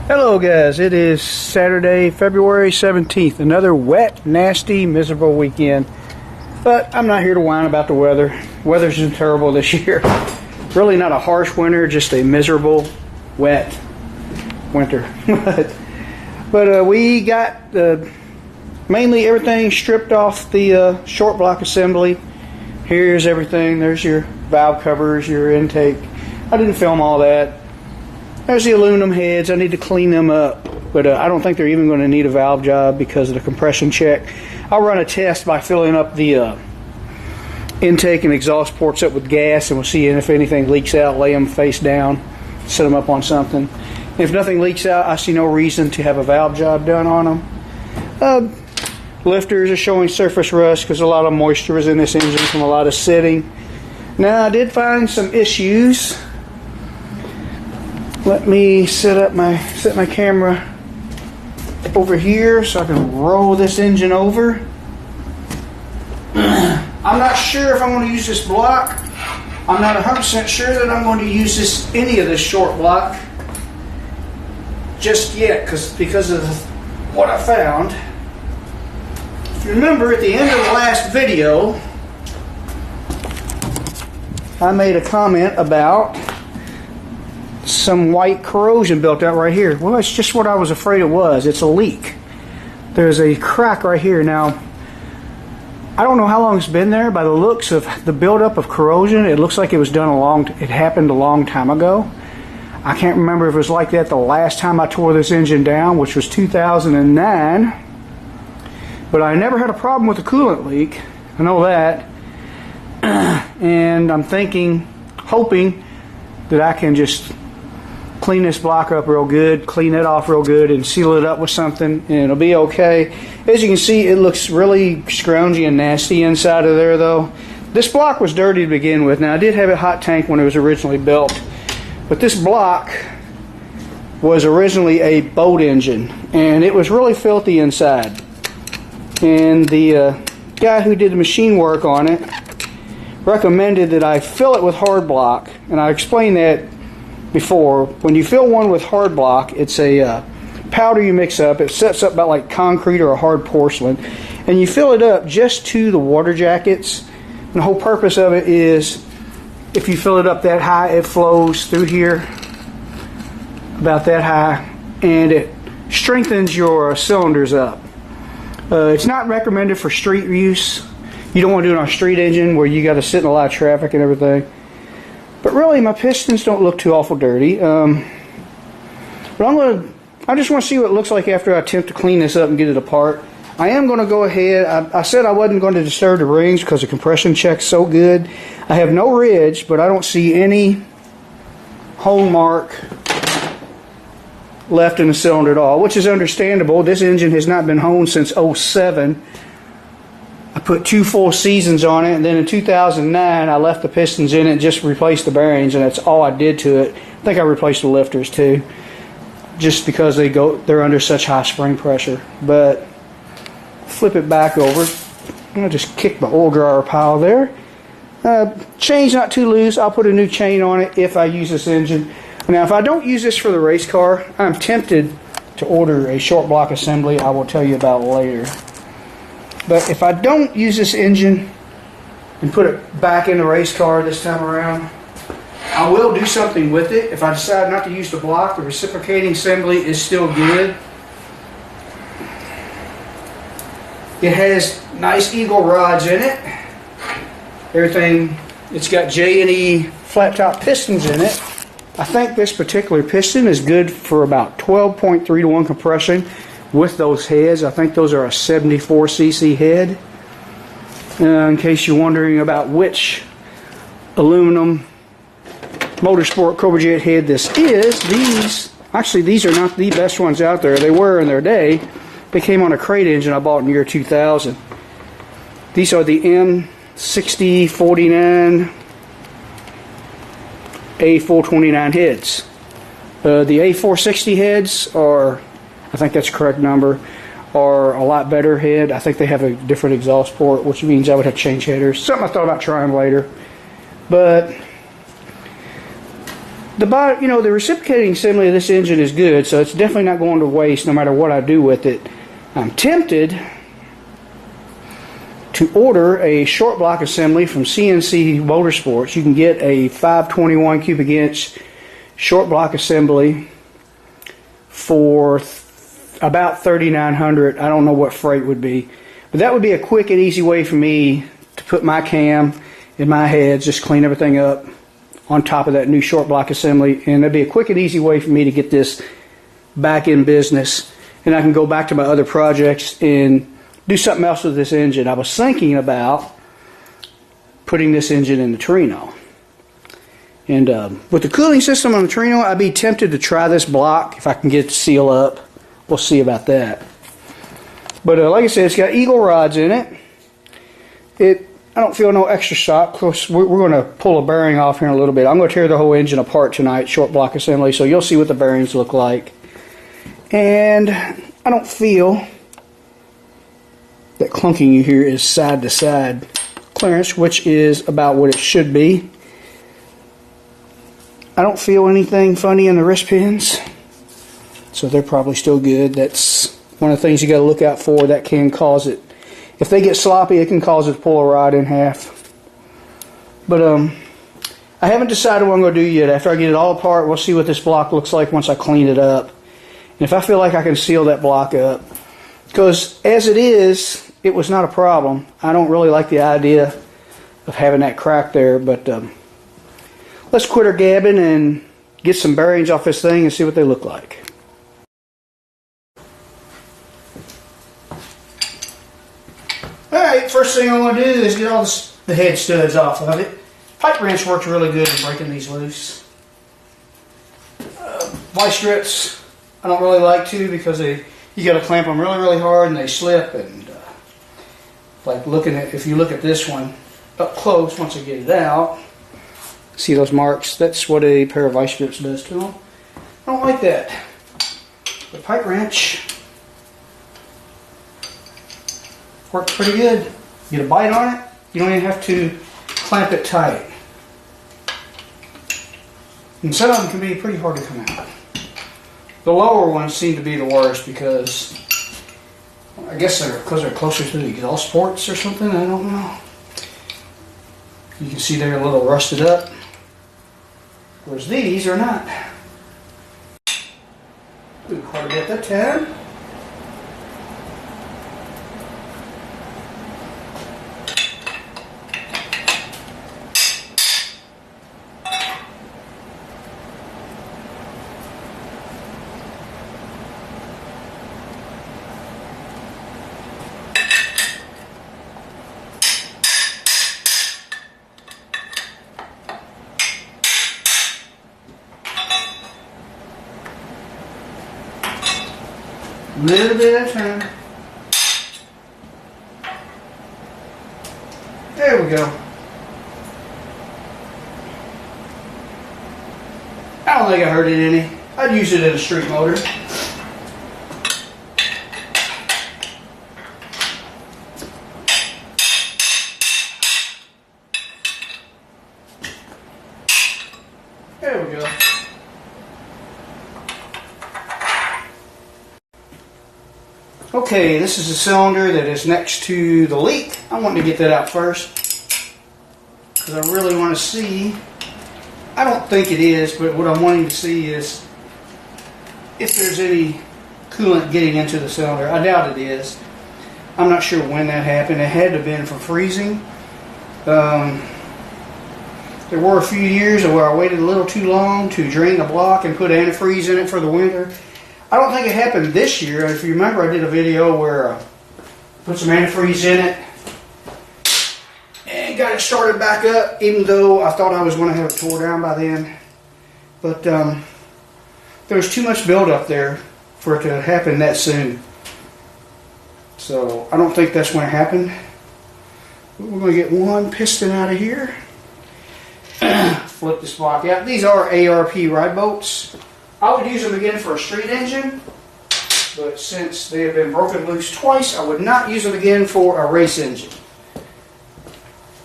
Hello guys, it is Saturday, February 17th. Another wet, nasty, miserable weekend. But I'm not here to whine about the weather. Weather's been terrible this year. Really not a harsh winter, just a miserable, wet winter. but we got mainly everything stripped off the short block assembly. Here's everything. There's your valve covers, your intake. I didn't film all that. There's the aluminum heads. I need to clean them up, but I don't think they're even going to need a valve job because of the compression check. I'll run a test by filling up the intake and exhaust ports up with gas, and we'll see if anything leaks out. Lay them face down, set them up on something. If nothing leaks out, I see no reason to have a valve job done on them. Lifters are showing surface rust because a lot of moisture was in this engine from a lot of sitting. Now I did find some issues. Let me set my camera over here so I can roll this engine over. I'm not sure if I'm going to use this block. I'm not 100% sure that I'm going to use any of this short block just yet because of what I found. If you remember, at the end of the last video, I made a comment about some white corrosion built out right here. Well, that's just what I was afraid it was. It's a leak. There's a crack right here. Now, I don't know how long it's been there. By the looks of the buildup of corrosion, it looks like it was done it happened a long time ago. I can't remember if it was like that the last time I tore this engine down, which was 2009. But I never had a problem with the coolant leak. I know that. And I'm hoping that I can just clean this block up real good, clean it off real good, and seal it up with something, and it'll be okay. As you can see, it looks really scroungy and nasty inside of there, though. This block was dirty to begin with. Now, I did have a hot tank when it was originally built, but this block was originally a boat engine, and it was really filthy inside. And the guy who did the machine work on it recommended that I fill it with hard block, and I explained that before. When you fill one with hard block, it's a powder you mix up. It sets up about like concrete or a hard porcelain, and you fill it up just to the water jackets. And the whole purpose of it is, if you fill it up that high, it flows through here about that high, and it strengthens your cylinders up. It's not recommended for street use. You don't want to do it on a street engine where you got to sit in a lot of traffic and everything. But really, my pistons don't look too awful dirty. But I just want to see what it looks like after I attempt to clean this up and get it apart. I am going to go ahead. I said I wasn't going to disturb the rings because the compression check's so good. I have no ridge, but I don't see any hole mark left in the cylinder at all, which is understandable. This engine has not been honed since 07. I put 2 full seasons on it, and then in 2009 I left the pistons in it and just replaced the bearings, and that's all I did to it. I think I replaced the lifters too, just because they're under such high spring pressure. But flip it back over. I'm going to just kick my oil dryer pile there. Chain's not too loose. I'll put a new chain on it if I use this engine. Now, if I don't use this for the race car, I'm tempted to order a short block assembly. I will tell you about later. But if I don't use this engine and put it back in the race car this time around, I will do something with it. If I decide not to use the block, the reciprocating assembly is still good. It has nice eagle rods in it. Everything, it's got J&E flat top pistons in it. I think this particular piston is good for about 12.3 to 1 compression with those heads. I think those are a 74cc head. In case you're wondering about which aluminum motorsport Cobra Jet head this is, these are not the best ones out there. They were in their day. They came on a crate engine I bought in the year 2000. These are the M6049 A429 heads. The A460 heads are, I think that's the correct number, are a lot better head. I think they have a different exhaust port, which means I would have to change headers. Something I thought about trying later. But The reciprocating assembly of this engine is good, so it's definitely not going to waste no matter what I do with it. I'm tempted to order a short block assembly from CNC Motorsports. You can get a 521 cubic inch short block assembly for about $3,900. I don't know what freight would be, but that would be a quick and easy way for me to put my cam in my head, just clean everything up on top of that new short block assembly, and that'd be a quick and easy way for me to get this back in business, and I can go back to my other projects and do something else with this engine. I was thinking about putting this engine in the Torino, and with the cooling system on the Torino, I'd be tempted to try this block if I can get it to seal up. We'll see about that. But like I said, it's got eagle rods in it. I don't feel no extra shock. Of course, we're going to pull a bearing off here in a little bit. I'm going to tear the whole engine apart tonight, short block assembly, so you'll see what the bearings look like. And I don't feel that clunking you hear is side to side clearance, which is about what it should be. I don't feel anything funny in the wrist pins, so they're probably still good. That's one of the things you got to look out for. That can cause it. If they get sloppy, it can cause it to pull a rod in half. But I haven't decided what I'm going to do yet. After I get it all apart, we'll see what this block looks like once I clean it up. And if I feel like I can seal that block up, because as it is, it was not a problem. I don't really like the idea of having that crack there, but let's quit our gabbing and get some bearings off this thing and see what they look like. Alright, first thing I want to do is get all the head studs off of it. Pipe wrench works really good in breaking these loose. Vice grips, I don't really like to, because you got to clamp them really, really hard and they slip. And like if you look at this one up close, once I get it out, see those marks? That's what a pair of vice grips does to them. I don't like that. The pipe wrench works pretty good. Get a bite on it, you don't even have to clamp it tight. And some of them can be pretty hard to come out. The lower ones seem to be the worst because I guess because they're closer to the exhaust ports or something, I don't know. You can see they're a little rusted up, whereas these are not. Ooh, quite a bit that time. A little bit at a time. There we go. I don't think I hurt it any. I'd use it in a street motor. There we go. Okay, this is the cylinder that is next to the leak. I want to get that out first because I really want to see. I don't think it is, but what I'm wanting to see is if there's any coolant getting into the cylinder. I doubt it is. I'm not sure when that happened. It had to have been from freezing. There were a few years where I waited a little too long to drain the block and put antifreeze in it for the winter. I don't think it happened this year. If you remember, I did a video where I put some antifreeze in it and got it started back up, even though I thought I was going to have it tore down by then. But there was too much buildup there for it to happen that soon. So I don't think that's when it happened. We're going to get one piston out of here. Flip this block out. These are ARP ride bolts. I would use them again for a street engine, but since they have been broken loose twice, I would not use them again for a race engine.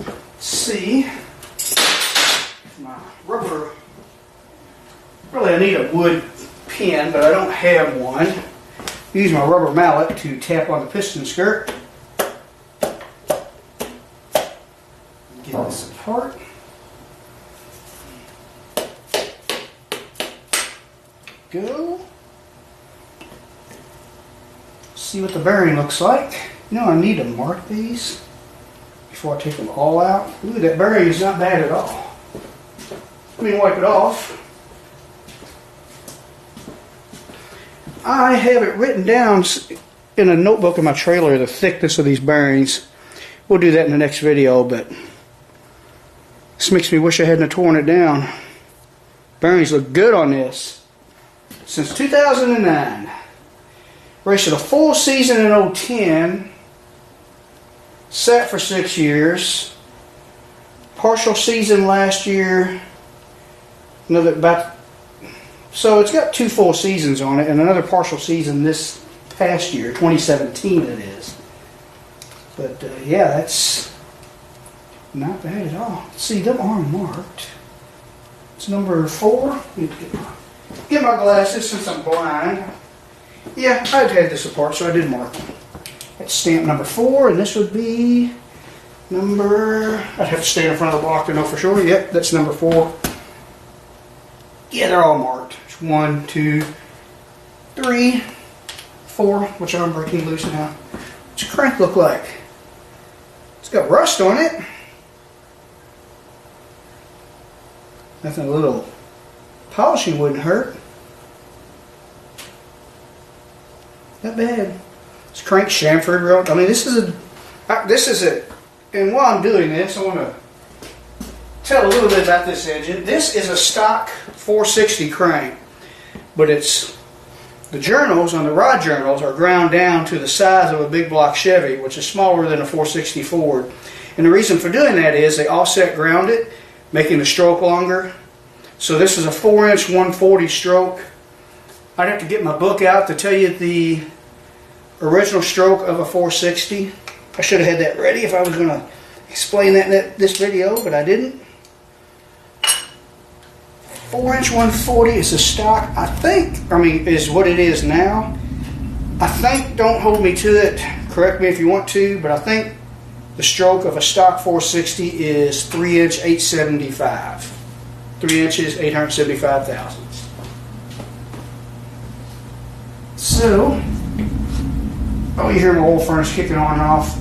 Let's see if my rubber Really, I need a wood pin, but I don't have one. Use my rubber mallet to tap on the piston skirt. Get this apart. Go. See what the bearing looks like. You know, I need to mark these before I take them all out. Ooh, that bearing is not bad at all. Let me wipe it off. I have it written down in a notebook in my trailer, the thickness of these bearings. We'll do that in the next video, but this makes me wish I hadn't torn it down. Bearings look good on this. Since 2009. Raced a full season in 2010. Sat for 6 years. Partial season last year. So it's got 2 full seasons on it and another partial season this past year, 2017 it is. But yeah, that's not bad at all. See, them are marked. It's number 4. Need to get my glasses since I'm blind. Yeah, I'd had this apart, so I did mark them. That's stamp number 4, and this would be number... I'd have to stand in front of the block to know for sure. Yep, that's number 4. Yeah, they're all marked. 1, 2, 3, 4, which I'm breaking loose now. What's your crank look like? It's got rust on it. Nothing, a little polishing wouldn't hurt. Not bad. It's Crankshaft. I mean, this is a, and while I'm doing this, I want to tell a little bit about this engine. This is a stock 460 crank, but it's, the journals on the rod journals are ground down to the size of a big block Chevy, which is smaller than a 460 Ford. And the reason for doing that is they offset ground it, making the stroke longer. So this is a 4-inch 140 stroke. I'd have to get my book out to tell you the original stroke of a 460. I should have had that ready if I was going to explain that in this video, but I didn't. 4-inch 140 is a stock, I think, is what it is now. I think, don't hold me to it, correct me if you want to, but I think the stroke of a stock 460 is 3-inch 875. 3 inches, 875 thousandths. So, you hear my oil furnace kicking on and off.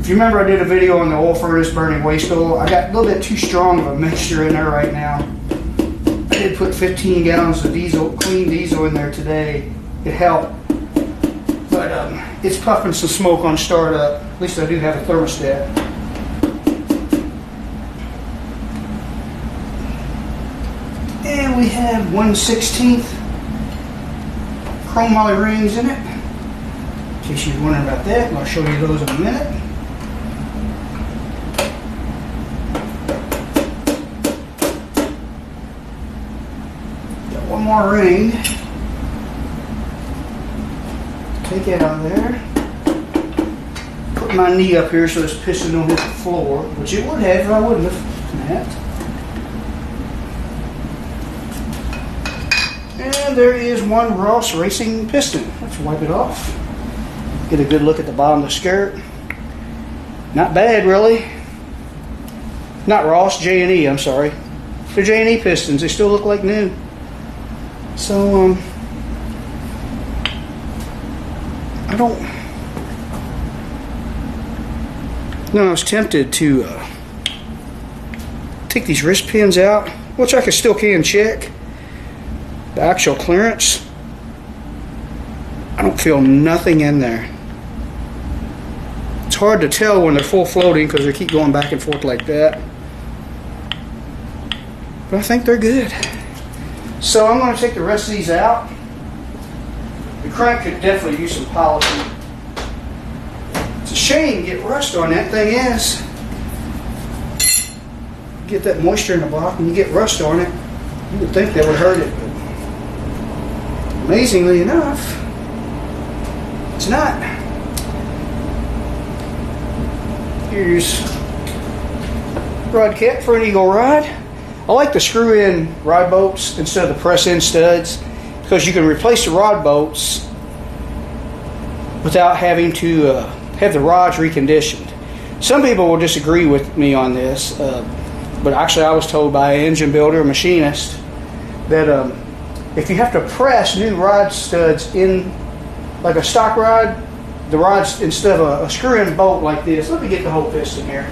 If you remember, I did a video on the oil furnace burning waste oil. I got a little bit too strong of a mixture in there right now. I did put 15 gallons of diesel, clean diesel in there today. It helped. But it's puffing some smoke on startup. At least I do have a thermostat. And we have 1/16 chrome moly rings in it. In case you're wondering about that, I'll show you those in a minute. Got one more ring. Take it out of there. Put my knee up here so this piston don't hit the floor, which it would have if I wouldn't have done that. And there is one Ross Racing piston. Let's wipe it off. Get a good look at the bottom of the skirt. Not bad, really. Not Ross, J&E, I'm sorry. They're J&E pistons. They still look like new. So, I don't... No, I was tempted to take these wrist pins out, which I still can check. The actual clearance, I don't feel nothing in there. It's hard to tell when they're full floating because they keep going back and forth like that. But I think they're good. So I'm going to take the rest of these out. The crank could definitely use some polishing. It's a shame to get rust on that thing is. Get that moisture in the block and you get rust on it. You would think that would hurt it. Amazingly enough, it's not. Here's rod cap for an eagle rod. I like the screw-in rod bolts instead of the press-in studs because you can replace the rod bolts without having to have the rods reconditioned. Some people will disagree with me on this, but actually I was told by an engine builder, a machinist, that if you have to press new rod studs in like a stock rod, the rods, instead of a screw-in bolt like this, let me get the whole piston here.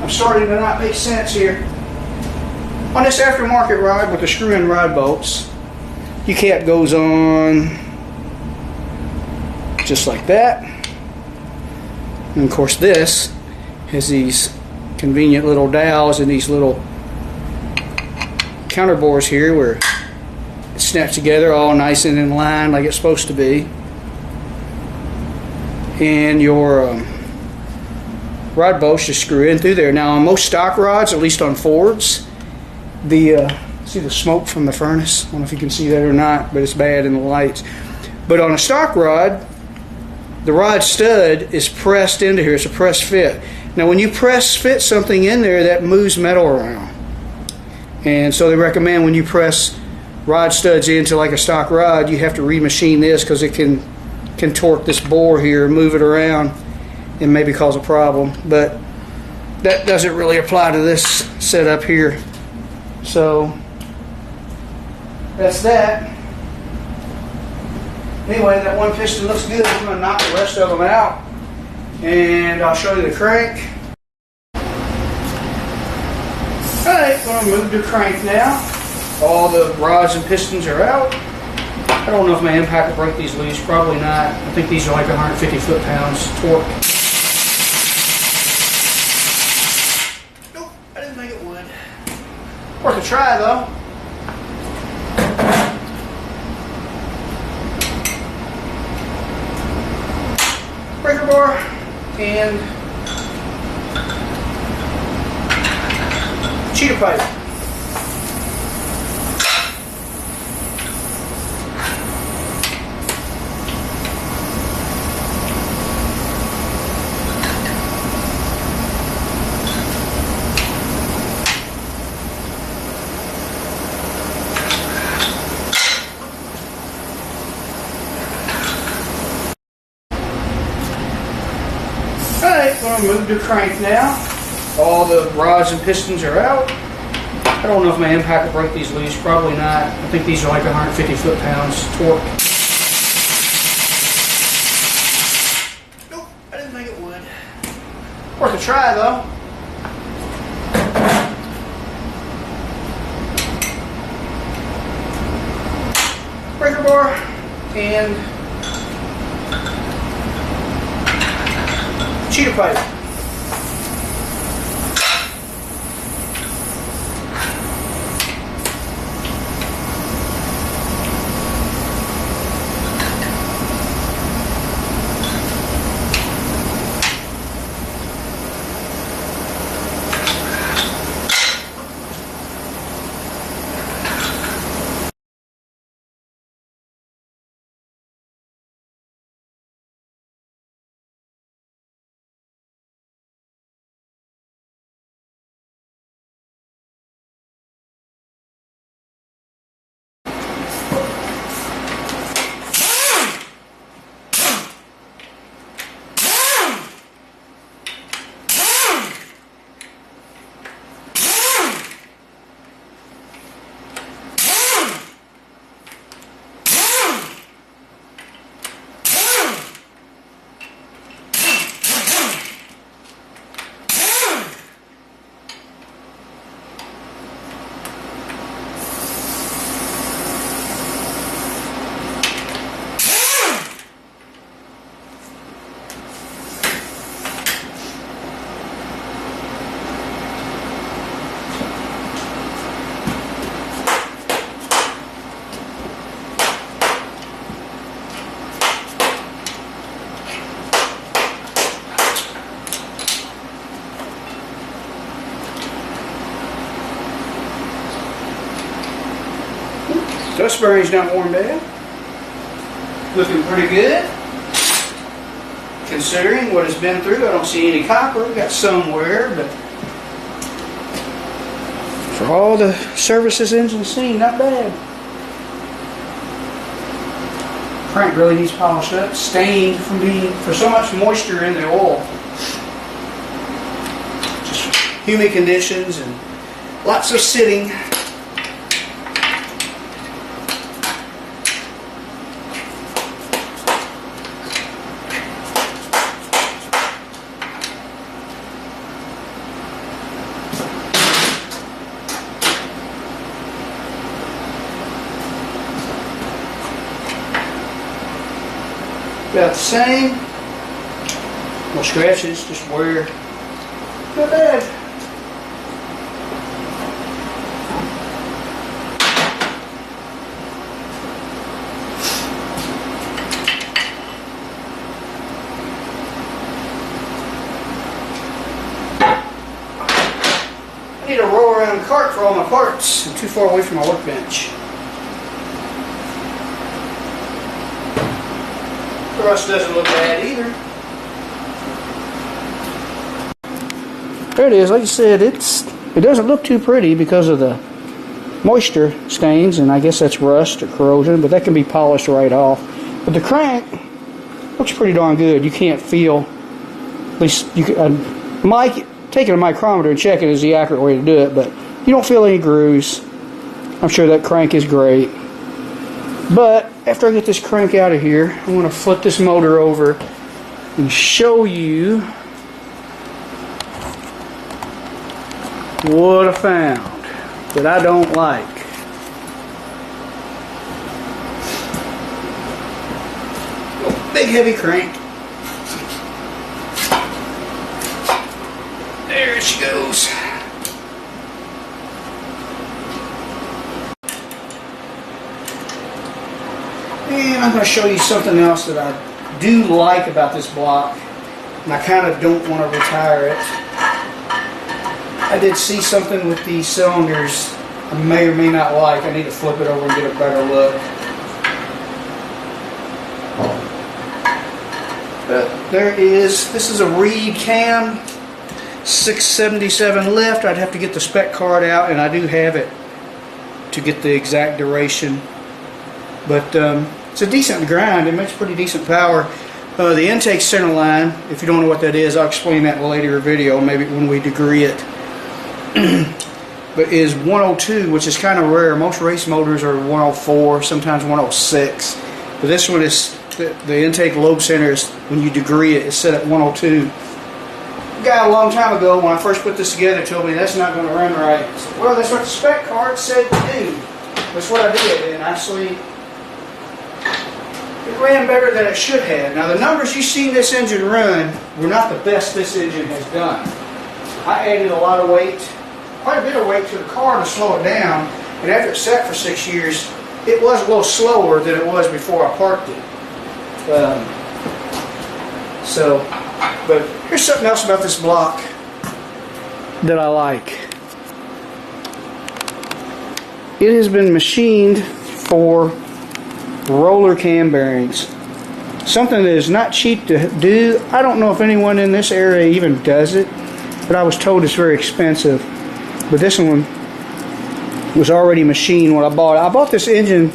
I'm starting to not make sense here. On this aftermarket rod with the screw-in rod bolts, your cap goes on just like that. And of course this has these convenient little dowels and these little counter bores here where it snaps together all nice and in line like it's supposed to be. And your rod bolts just screw in through there. Now on most stock rods, at least on Fords, see the smoke from the furnace? I don't know if you can see that or not, but it's bad in the lights. But on a stock rod, the rod stud is pressed into here. It's a press fit. Now when you press fit something in there, that moves metal around. And so they recommend when you press rod studs into like a stock rod, you have to remachine this because it can torque this bore here and move it around and maybe cause a problem. But that doesn't really apply to this setup here. So that's that. Anyway, that one piston looks good. I'm going to knock the rest of them out and I'll show you the crank. Alright, going to move the crank now. All the rods and pistons are out. I don't know if my impact will break these loose. Probably not. I think these are like 150 foot-pounds torque. Nope, I didn't think it would. Worth a try though. Breaker bar and cheater pipe. Alright, going to move the crank now. All the rods and pistons are out. I don't know if my impact will break these loose. Probably not. I think these are like 150 foot-pounds torque. Nope, I didn't think it would. Worth a try though. Breaker bar and cheater pipe. Dust bearing's not worn down. Looking pretty good. Considering what it's been through, I don't see any copper. We got some wear, but for all the services engine seen, not bad. Crank really needs polished up, stained for so much moisture in the oil. Just humid conditions and lots of sitting. About the same. No scratches, just wear. Not bad. I need to roll around the cart for all my parts. I'm too far away from my workbench. The rust doesn't look bad either. There it is. Like you said, it doesn't look too pretty because of the moisture stains, and I guess that's rust or corrosion, but that can be polished right off. But the crank looks pretty darn good. You can't feel, at least you can, taking a micrometer and checking is the accurate way to do it, but you don't feel any grooves. I'm sure that crank is great. But after I get this crank out of here, I'm going to flip this motor over and show you what I found that I don't like. Big heavy crank. There she goes. And I'm going to show you something else that I do like about this block, and I kind of don't want to retire it. I did see something with these cylinders I may or may not like. I need to flip it over and get a better look. But there is, this is a Reed cam, 677 lift. I'd have to get the spec card out, and I do have it to get the exact duration. But it's a decent grind. It makes pretty decent power. The intake center line, if you don't know what that is, I'll explain that in a later video, maybe when we degree it. But is 102, which is kind of rare. Most race motors are 104, sometimes 106. But this one is, the intake lobe center is, when you degree it, is set at 102. A guy a long time ago, when I first put this together, told me that's not going to run right. I said, well, that's what the spec card said to do. That's what I did, and actually it ran better than it should have. Now the numbers you see this engine run were not the best this engine has done. I added a lot of weight, quite a bit of weight to the car to slow it down, and after it sat for 6 years, it was a little slower than it was before I parked it. But here's something else about this block that I like. It has been machined for roller cam bearings. Something that is not cheap to do. I don't know if anyone in this area even does it, but I was told it's very expensive. But this one was already machined when I bought it. I bought this engine,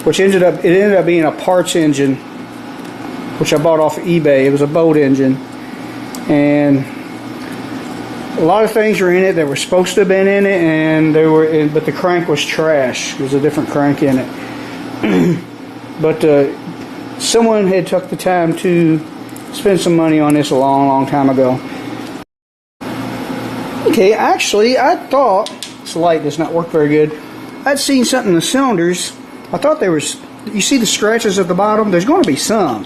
which ended up being a parts engine, which I bought off of eBay. It was a boat engine, and a lot of things were in it that were supposed to have been in it, and but the crank was trash. There was a different crank in it. But someone had took the time to spend some money on this a long time ago. Okay, actually, I thought this light does not work very good. I'd seen something in the cylinders. I thought there was. You see the scratches at the bottom? There's going to be some.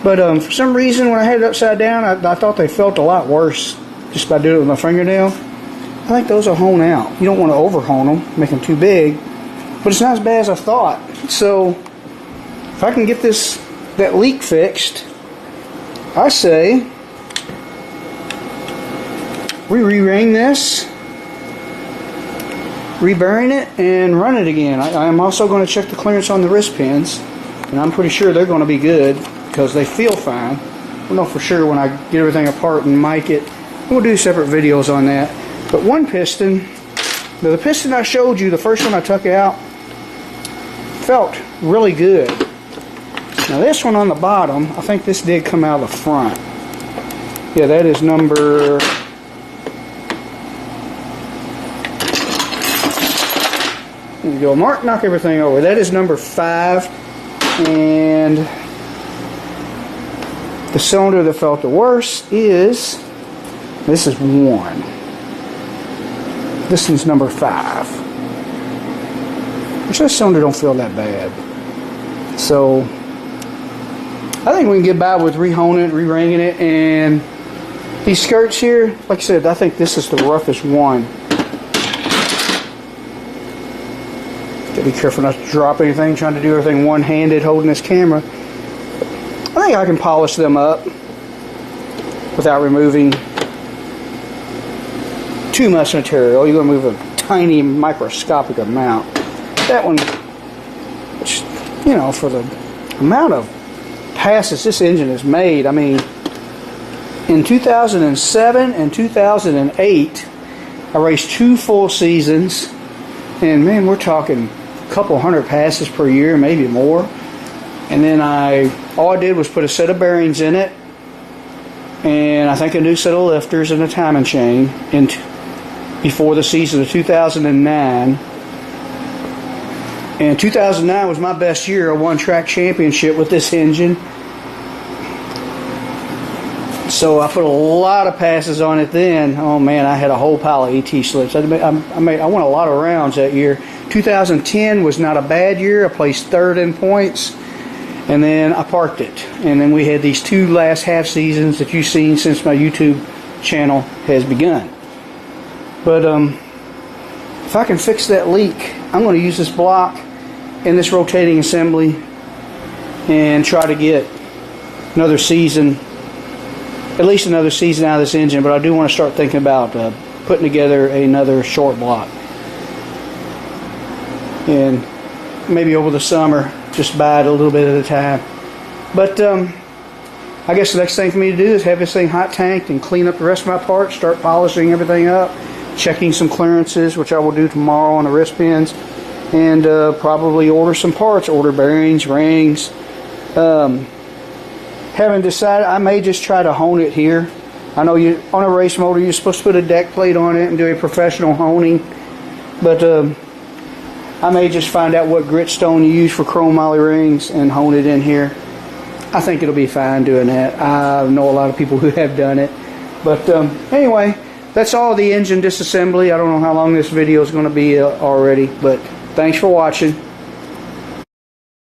But for some reason, when I had it upside down, I thought they felt a lot worse just by doing it with my fingernail. I think those are honed out. You don't want to over-hone them, make them too big. But it's not as bad as I thought. So if I can get that leak fixed, I say we re-ring this, re-bearing it, and run it again. I'm also going to check the clearance on the wrist pins, and I'm pretty sure they're going to be good because they feel fine. I'll know for sure when I get everything apart and mic it. We'll do separate videos on that. But one piston Now the piston I showed you, the first one I took out, felt really good. Now this one on the bottom, I think this did come out of the front. Yeah, that is number... There you go, Mark, knock everything over. That is number 5, and the cylinder that felt the worst is, this is 1. This one's number 5. Which this cylinder don't feel that bad. So, I think we can get by with re-honing it, re-ringing it, and these skirts here, like I said, I think this is the roughest one. Gotta be careful not to drop anything, trying to do everything one-handed holding this camera. I think I can polish them up without removing too much material. You're going to move a tiny microscopic amount. That one, which, you know, for the amount of passes this engine has made, I mean, in 2007 and 2008, I raced 2 full seasons, and man, we're talking a couple hundred passes per year, maybe more. And then all I did was put a set of bearings in it, and I think a new set of lifters and a timing chain before the season of 2009. And 2009 was my best year. I won track championship with this engine. So I put a lot of passes on it then. Oh man, I had a whole pile of ET slips. I won a lot of rounds that year. 2010 was not a bad year. I placed 3rd in points. And then I parked it. And then we had these 2 last half seasons that you've seen since my YouTube channel has begun. But if I can fix that leak, I'm going to use this block and this rotating assembly and try to get another season, at least another season out of this engine. But I do want to start thinking about putting together another short block. And maybe over the summer, just buy it a little bit at a time. But I guess the next thing for me to do is have this thing hot tanked and clean up the rest of my parts, start polishing everything up, checking some clearances, which I will do tomorrow on the wrist pins, and probably order some parts, order bearings, rings. Haven't decided. I may just try to hone it here. I know on a race motor you're supposed to put a deck plate on it and do a professional honing, but I may just find out what grit stone you use for chrome moly rings and hone it in here. I think it'll be fine doing that. I know a lot of people who have done it. But anyway, that's all the engine disassembly. I don't know how long this video is going to be already, but thanks for watching.